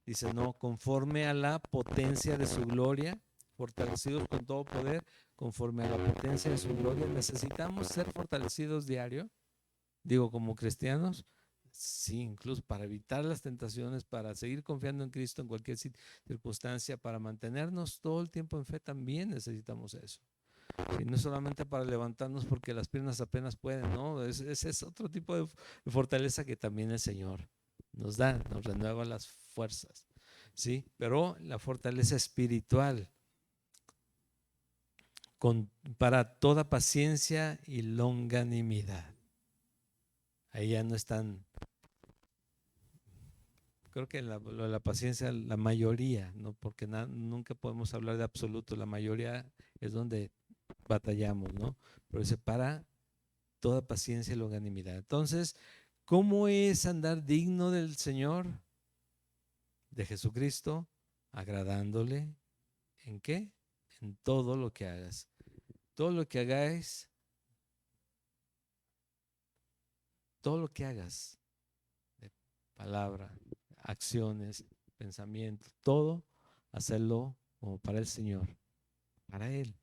dice no, conforme a la potencia de su gloria, fortalecidos con todo poder, conforme a la potencia de su gloria. Necesitamos ser fortalecidos diario, digo, como cristianos. Sí, incluso para evitar las tentaciones, para seguir confiando en Cristo en cualquier circunstancia, para mantenernos todo el tiempo en fe, también necesitamos eso. Sí, no solamente para levantarnos porque las piernas apenas pueden, ¿no? Ese es otro tipo de fortaleza que también el Señor nos da, nos renueva las fuerzas, ¿sí? Pero la fortaleza espiritual, para toda paciencia y longanimidad. Ahí ya no están. Creo que la paciencia, la mayoría, ¿no? Porque nunca podemos hablar de absoluto, la mayoría es donde batallamos, ¿no? Pero dice, para toda paciencia y longanimidad. Entonces, ¿cómo es andar digno del Señor, de Jesucristo, agradándole? ¿En qué? En todo lo que hagas. Todo lo que hagáis, todo lo que hagas, de palabra, acciones, pensamiento, todo, hacerlo como para el Señor, para Él.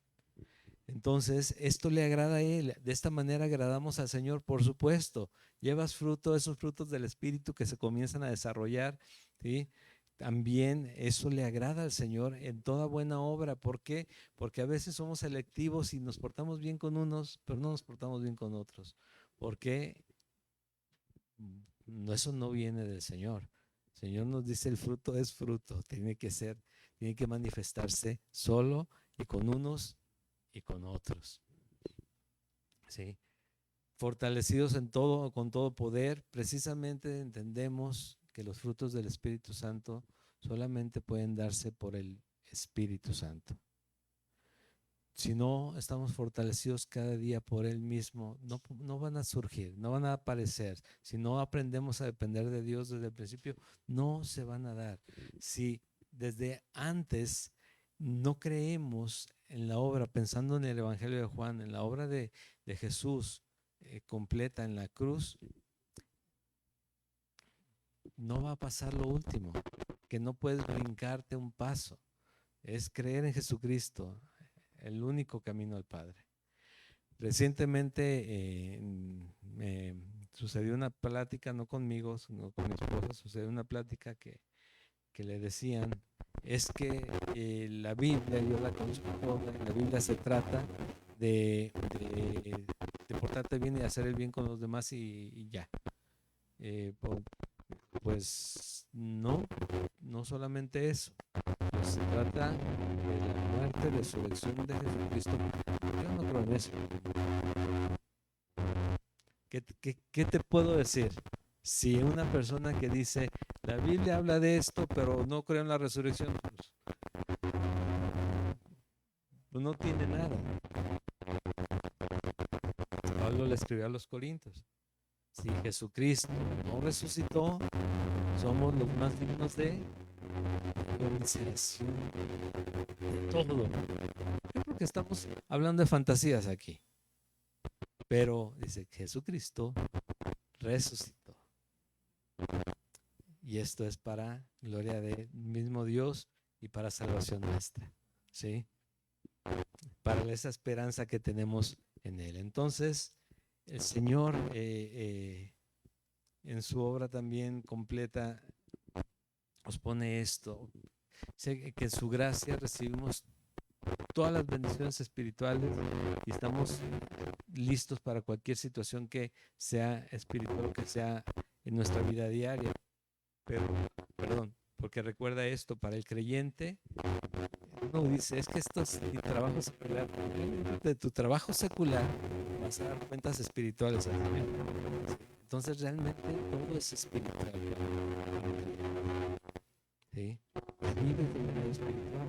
Entonces, esto le agrada a Él. De esta manera agradamos al Señor, por supuesto. Llevas fruto, esos frutos del Espíritu que se comienzan a desarrollar, ¿sí? También eso le agrada al Señor en toda buena obra. ¿Por qué? Porque a veces somos selectivos y nos portamos bien con unos, pero no nos portamos bien con otros. Porque eso no viene del Señor. El Señor nos dice el fruto es fruto, tiene que manifestarse solo y con unos y con otros. ¿Sí? Fortalecidos en todo, con todo poder, precisamente entendemos que los frutos del Espíritu Santo solamente pueden darse por el Espíritu Santo. Si no estamos fortalecidos cada día por Él mismo, no van a surgir, no van a aparecer. Si no aprendemos a depender de Dios desde el principio, no se van a dar. Si desde antes no creemos en la obra, pensando en el Evangelio de Juan, en la obra de Jesús completa en la cruz, no va a pasar lo último, que no puedes brincarte un paso. Es creer en Jesucristo, el único camino al Padre. Recientemente me sucedió una plática, no conmigo, sino con mi esposa, sucedió una plática que le decían, es que la Biblia, yo la conozco toda, la Biblia se trata de portarte bien y hacer el bien con los demás y ya. Pues no solamente eso. Pues se trata de la muerte, resurrección de Jesucristo. Yo no creo en eso. ¿Qué te puedo decir? Si una persona que dice, la Biblia habla de esto, pero no creo en la resurrección, pues no tiene nada. Pablo le escribió a los Corintios. Si Jesucristo no resucitó, somos los más dignos de consideración de todo. Yo creo que estamos hablando de fantasías aquí. Pero dice, Jesucristo resucitó. Y esto es para gloria del mismo Dios y para salvación nuestra. ¿Sí? Para esa esperanza que tenemos en Él. Entonces, el Señor en su obra también completa nos pone esto. Sé que en su gracia recibimos todas las bendiciones espirituales y estamos listos para cualquier situación que sea espiritual o que sea en nuestra vida diaria. Porque recuerda esto, para el creyente, uno dice, es que esto es mi trabajo secular. De tu trabajo secular vas a dar cuentas espirituales al Señor. Entonces realmente todo es espiritual. ¿Sí? Vives de manera espiritual.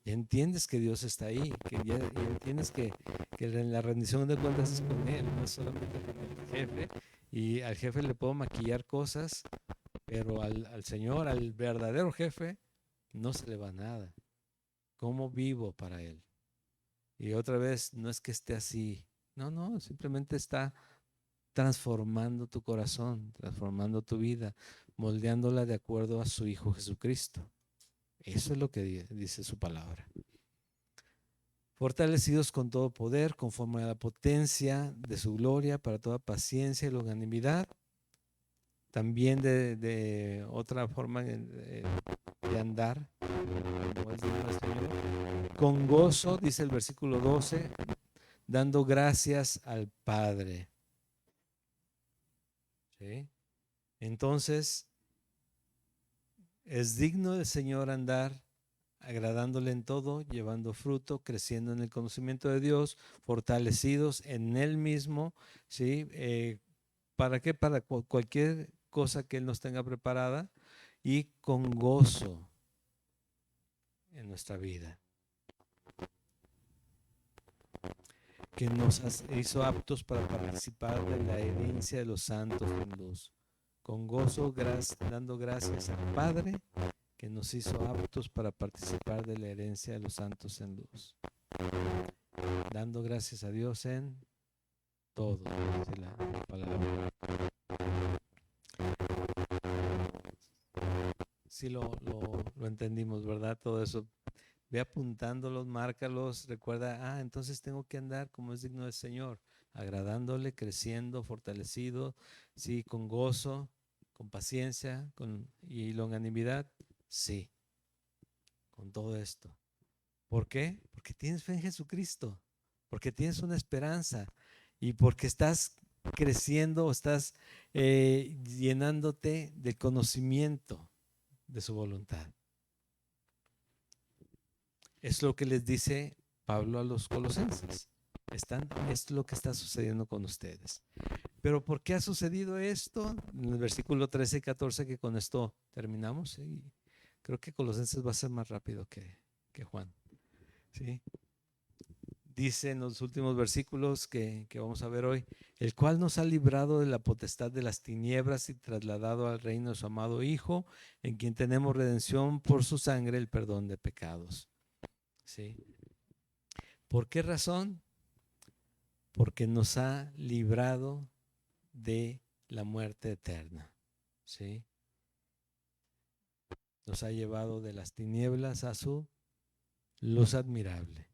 Y entiendes que Dios está ahí, que ya entiendes que la rendición de cuentas es con Él, no solamente con el jefe. Y al jefe le puedo maquillar cosas, pero al Señor, al verdadero jefe, no se le va nada. ¿Cómo vivo para Él? Y otra vez, no es que esté así. No, simplemente está transformando tu corazón, transformando tu vida, moldeándola de acuerdo a su Hijo Jesucristo. Eso es lo que dice su palabra. Fortalecidos con todo poder, conforme a la potencia de su gloria, para toda paciencia y longanimidad. También de otra forma de andar, como es digno del Señor. Con gozo, dice el versículo 12, dando gracias al Padre. ¿Sí? Entonces, es digno del Señor andar agradándole en todo, llevando fruto, creciendo en el conocimiento de Dios, fortalecidos en Él mismo, ¿sí? ¿Para qué? Para cualquier cosa que Él nos tenga preparada y con gozo en nuestra vida. Que nos hizo aptos para participar de la herencia de los santos en luz. Con gozo, dando gracias al Padre que nos hizo aptos para participar de la herencia de los santos en luz. Dando gracias a Dios en todo, dice la palabra. Sí lo entendimos, ¿verdad? Todo eso. Ve apuntándolos, márcalos, recuerda, entonces tengo que andar como es digno del Señor, agradándole, creciendo, fortalecido, sí, con gozo, con paciencia y longanimidad, sí, con todo esto. ¿Por qué? Porque tienes fe en Jesucristo, porque tienes una esperanza y porque estás creciendo o estás llenándote de conocimiento de su voluntad. Es lo que les dice Pablo a los colosenses. Es lo que está sucediendo con ustedes. Pero ¿por qué ha sucedido esto? En el versículo 13 y 14, que con esto terminamos. Y creo que Colosenses va a ser más rápido que Juan. ¿Sí? Dice en los últimos versículos que vamos a ver hoy, el cual nos ha librado de la potestad de las tinieblas y trasladado al reino de su amado Hijo, en quien tenemos redención por su sangre, el perdón de pecados. ¿Sí? ¿Por qué razón? Porque nos ha librado de la muerte eterna. ¿Sí? Nos ha llevado de las tinieblas a su luz admirable.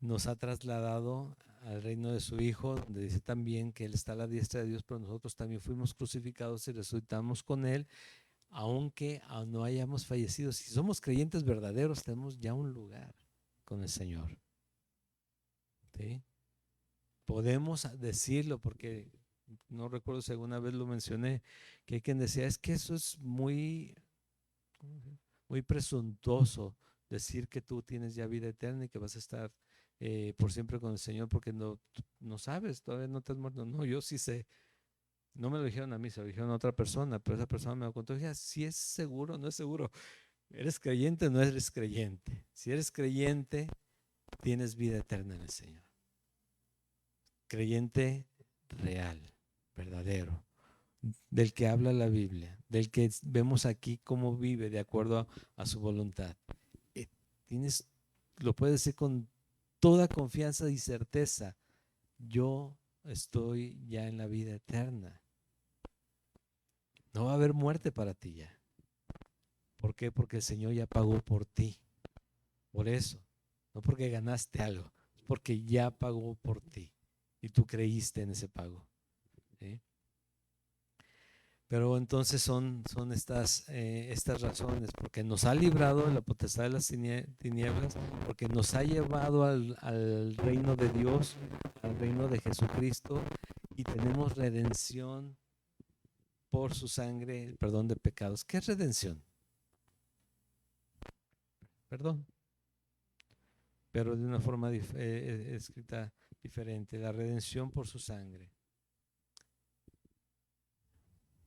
Nos ha trasladado al reino de su Hijo, donde dice también que Él está a la diestra de Dios, pero nosotros también fuimos crucificados y resucitamos con Él, aunque no hayamos fallecido. Si somos creyentes verdaderos, tenemos ya un lugar con el Señor. ¿Sí? Podemos decirlo porque no recuerdo si alguna vez lo mencioné, que hay quien decía, es que eso es muy presuntuoso decir que tú tienes ya vida eterna y que vas a estar por siempre con el Señor porque no sabes, todavía no te has muerto. No, yo sí sé. No me lo dijeron a mí, se lo dijeron a otra persona, pero esa persona me lo contó. Dije, si es seguro, no es seguro. ¿Eres creyente o no eres creyente? Si eres creyente, tienes vida eterna en el Señor. Creyente real, verdadero, del que habla la Biblia, del que vemos aquí cómo vive de acuerdo a su voluntad. Lo puedes decir con toda confianza y certeza, yo estoy ya en la vida eterna. No va a haber muerte para ti ya. ¿Por qué? Porque el Señor ya pagó por ti. Por eso, no porque ganaste algo, es porque ya pagó por ti y tú creíste en ese pago. ¿Sí? Pero entonces son estas razones, porque nos ha librado de la potestad de las tinieblas, porque nos ha llevado al reino de Dios, al reino de Jesucristo, y tenemos redención por su sangre el perdón de pecados. ¿Qué es redención? Perdón, pero de una forma escrita diferente. La redención por su sangre.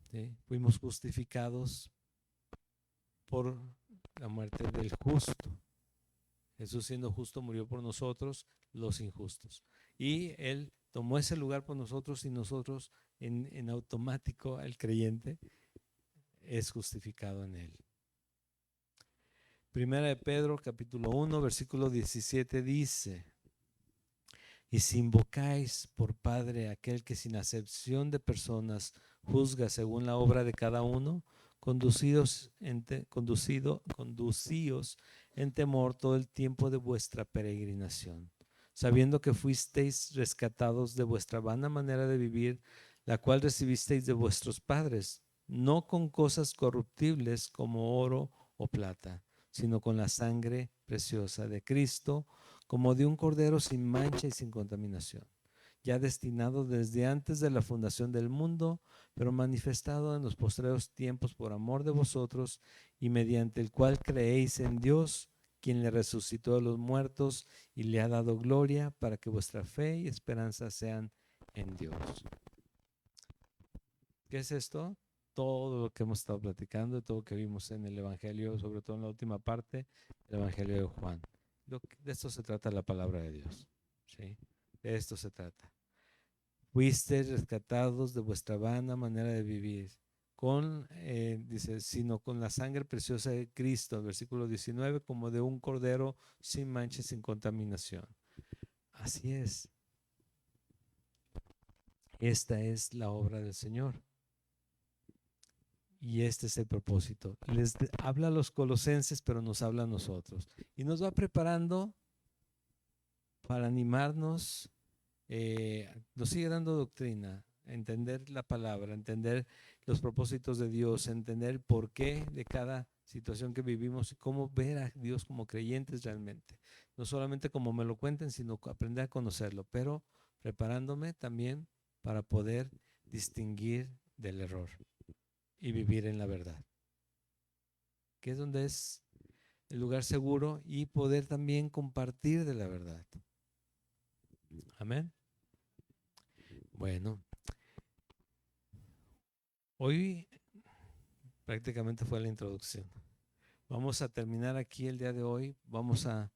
¿Sí? Fuimos justificados por la muerte del justo. Jesús, siendo justo, murió por nosotros, los injustos. Y Él tomó ese lugar por nosotros, y nosotros en automático, el creyente es justificado en Él. Primera de Pedro, capítulo 1, versículo 17 dice: y si invocáis por Padre aquel que sin acepción de personas juzga según la obra de cada uno, conducíos en temor todo el tiempo de vuestra peregrinación, sabiendo que fuisteis rescatados de vuestra vana manera de vivir, la cual recibisteis de vuestros padres, no con cosas corruptibles como oro o plata, sino con la sangre preciosa de Cristo, como de un cordero sin mancha y sin contaminación, ya destinado desde antes de la fundación del mundo, pero manifestado en los postreros tiempos por amor de vosotros, y mediante el cual creéis en Dios, quien le resucitó de los muertos y le ha dado gloria, para que vuestra fe y esperanza sean en Dios. ¿Qué es esto? Todo lo que hemos estado platicando, todo lo que vimos en el Evangelio, sobre todo en la última parte del Evangelio de Juan. De esto se trata la palabra de Dios, ¿sí? De esto se trata. Fuisteis rescatados de vuestra vana manera de vivir, dice, sino con la sangre preciosa de Cristo, versículo 19, como de un cordero sin mancha y sin contaminación. Así es. Esta es la obra del Señor. Y este es el propósito. Les habla a los colosenses, pero nos habla a nosotros. Y nos va preparando para animarnos. Nos sigue dando doctrina, entender la palabra, entender los propósitos de Dios, entender el porqué de cada situación que vivimos y cómo ver a Dios como creyentes realmente. No solamente como me lo cuenten, sino aprender a conocerlo, pero preparándome también para poder distinguir del error y vivir en la verdad, que es donde es el lugar seguro, y poder también compartir de la verdad. Amén. Bueno, hoy prácticamente fue la introducción. Vamos a terminar aquí el día de hoy. Vamos a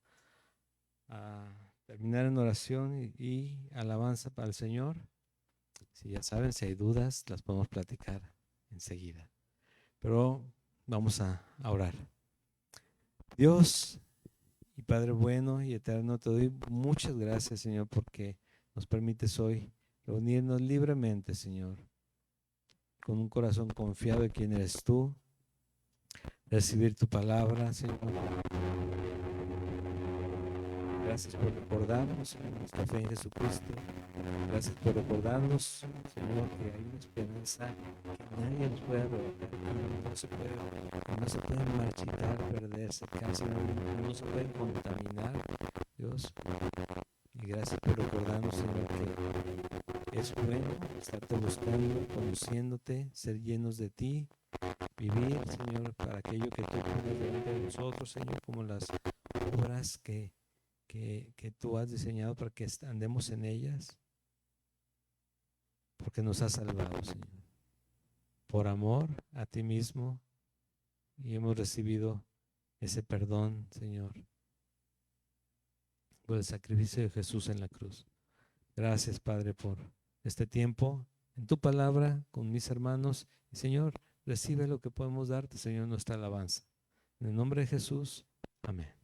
terminar en oración y alabanza para el Señor. Si ya saben, si hay dudas, las podemos platicar enseguida. Pero vamos a orar. Dios y Padre bueno y eterno, te doy muchas gracias, Señor, porque nos permites hoy reunirnos libremente, Señor, con un corazón confiado en quién eres tú, recibir tu palabra, Señor. Gracias por recordarnos nuestra fe en Jesucristo. Gracias por recordarnos, Señor, que hay una esperanza que nadie nos puede arrebatar, que no se puede marchitar, perderse, casi no se pueden contaminar, Dios. Y gracias por recordarnos, Señor, que es bueno estarte buscando, conociéndote, ser llenos de ti, vivir, Señor, para aquello que tú pones delante de nosotros, Señor, como las obras que tú has diseñado para que andemos en ellas, porque nos has salvado, Señor, por amor a ti mismo, y hemos recibido ese perdón, Señor, por el sacrificio de Jesús en la cruz. Gracias, Padre, por este tiempo en tu palabra con mis hermanos, y Señor, recibe lo que podemos darte, Señor, nuestra alabanza. En el nombre de Jesús, amén.